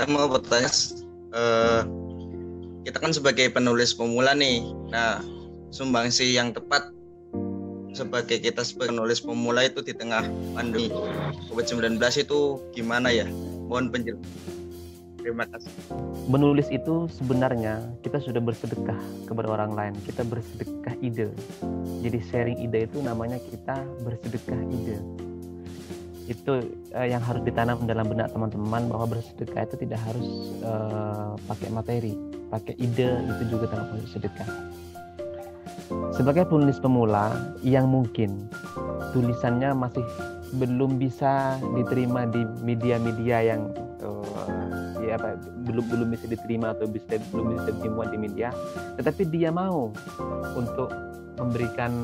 Mau bertanya, eh, kita kan sebagai penulis pemula nih. Nah, sumbangsi yang tepat sebagai kita sebagai penulis pemula itu di tengah pandemi COVID-19 itu gimana ya? Mohon penjelasan. Terima kasih. Menulis itu sebenarnya kita sudah bersedekah kepada orang lain. Kita bersedekah ide. Jadi sharing ide itu namanya kita bersedekah ide. Itu yang harus ditanam dalam benak teman-teman, bahwa bersedekah itu tidak harus pakai materi, pakai ide itu juga termasuk sedekah. Sebagai penulis pemula yang mungkin tulisannya masih belum bisa diterima di media-media yang belum bisa diterima atau belum bisa dimuat di media, tetapi dia mau untuk memberikan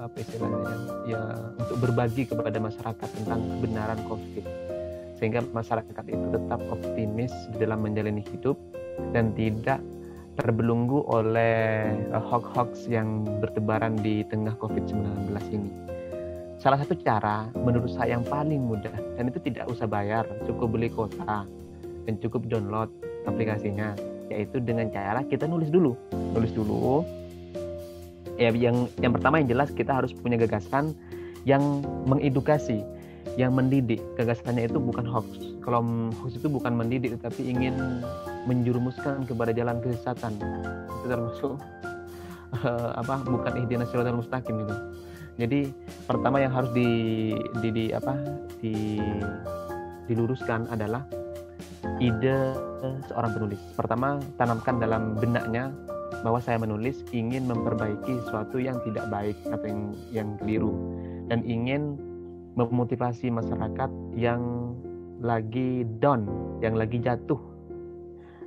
apa istilahnya ya, untuk berbagi kepada masyarakat tentang kebenaran COVID, sehingga masyarakat itu tetap optimis di dalam menjalani hidup dan tidak terbelenggu oleh hoax-hoax yang bertebaran di tengah COVID-19 ini. Salah satu cara menurut saya yang paling mudah, dan itu tidak usah bayar, cukup beli kuota dan cukup download aplikasinya, yaitu dengan cara kita nulis dulu. Ya, yang pertama yang jelas kita harus punya gagasan yang mengedukasi, yang mendidik. Gagasannya itu bukan hoax. Kalau hoax itu bukan mendidik, tetapi ingin menjerumuskan kepada jalan kesesatan. Itu termasuk bukan ihdinas siratal mustaqim itu. Jadi pertama yang harus diluruskan adalah ide seorang penulis. Pertama, tanamkan dalam benaknya bahwa saya menulis ingin memperbaiki sesuatu yang tidak baik atau yang keliru, dan ingin memotivasi masyarakat yang lagi down, yang lagi jatuh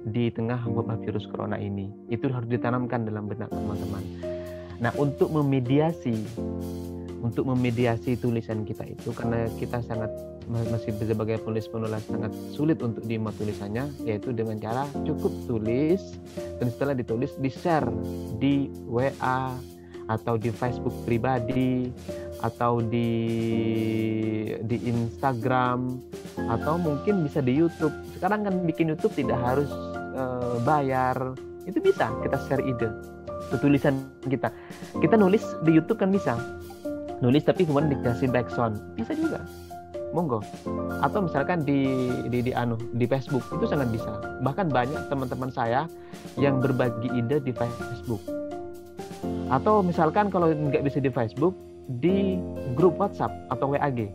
di tengah wabah virus corona ini. Itu harus ditanamkan dalam benak teman-teman. Nah, untuk memediasi tulisan kita itu, karena kita masih sebagai penulis sangat sulit untuk dimuat tulisannya, yaitu dengan cara cukup tulis, dan setelah ditulis di-share di WA atau di Facebook pribadi atau di Instagram, atau mungkin bisa di YouTube. Sekarang kan bikin YouTube tidak harus bayar, itu bisa kita share ide, tulisan kita nulis di YouTube kan bisa nulis, tapi kemudian dikasih background bisa juga, monggo. Atau misalkan di Facebook itu sangat bisa. Bahkan banyak teman-teman saya yang berbagi ide di Facebook. Atau misalkan kalau nggak bisa di Facebook, di grup WhatsApp atau WAG,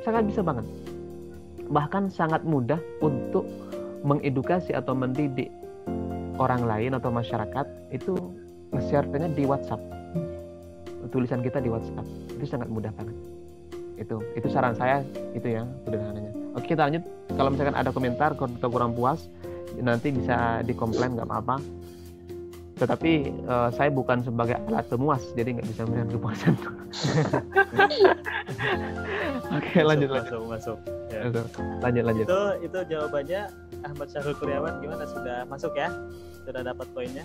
sangat bisa banget. Bahkan sangat mudah untuk mengedukasi atau mendidik orang lain atau masyarakat itu nge-share-nya di WhatsApp. Tulisan kita di WhatsApp itu sangat mudah banget. Itu saran saya, itu ya sederhananya. Oke, kita lanjut. Kalau misalkan ada komentar atau kurang puas, nanti bisa dikomplain, nggak apa-apa. Tetapi saya bukan sebagai alat pemuas, jadi nggak bisa memberikan kepuasan. Oke, lanjut. Masuk. Ya. Lanjut. Itu jawabannya Ahmad Syahrul Kurniawan. Gimana, sudah masuk ya? Sudah dapat poinnya?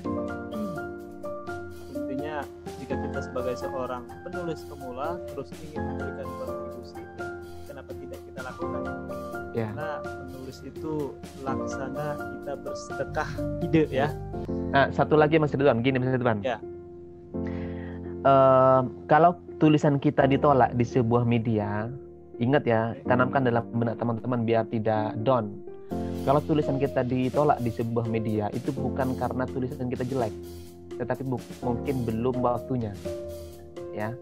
Intinya jika kita sebagai seorang penulis pemula terus ingin memberikan kontribusi, kenapa tidak kita lakukan? Ya. Karena menulis itu laksana kita bersedekah ide ya. Nah, satu lagi Mas Ridwan, gini Mas Ridwan. Ya. Kalau tulisan kita ditolak di sebuah media, ingat ya, tanamkan dalam benak teman-teman biar tidak down. Kalau tulisan kita ditolak di sebuah media, itu bukan karena tulisan kita jelek, tetapi mungkin belum waktunya, ya.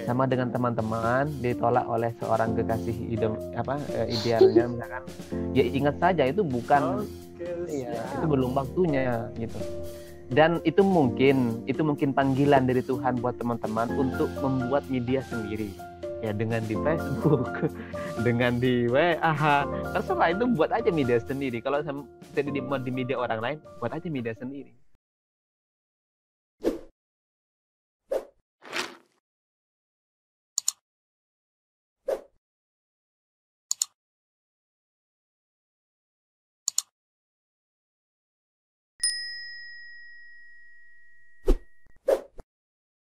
Sama dengan teman-teman ditolak oleh seorang kekasih idealnya, misalkan, ya ingat saja itu bukan, itu belum waktunya, gitu. Dan itu mungkin panggilan dari Tuhan buat teman-teman untuk membuat media sendiri, ya, dengan di Facebook, dengan di WA, terserah, itu buat aja media sendiri. Kalau jadi dibuat di media orang lain, buat aja media sendiri.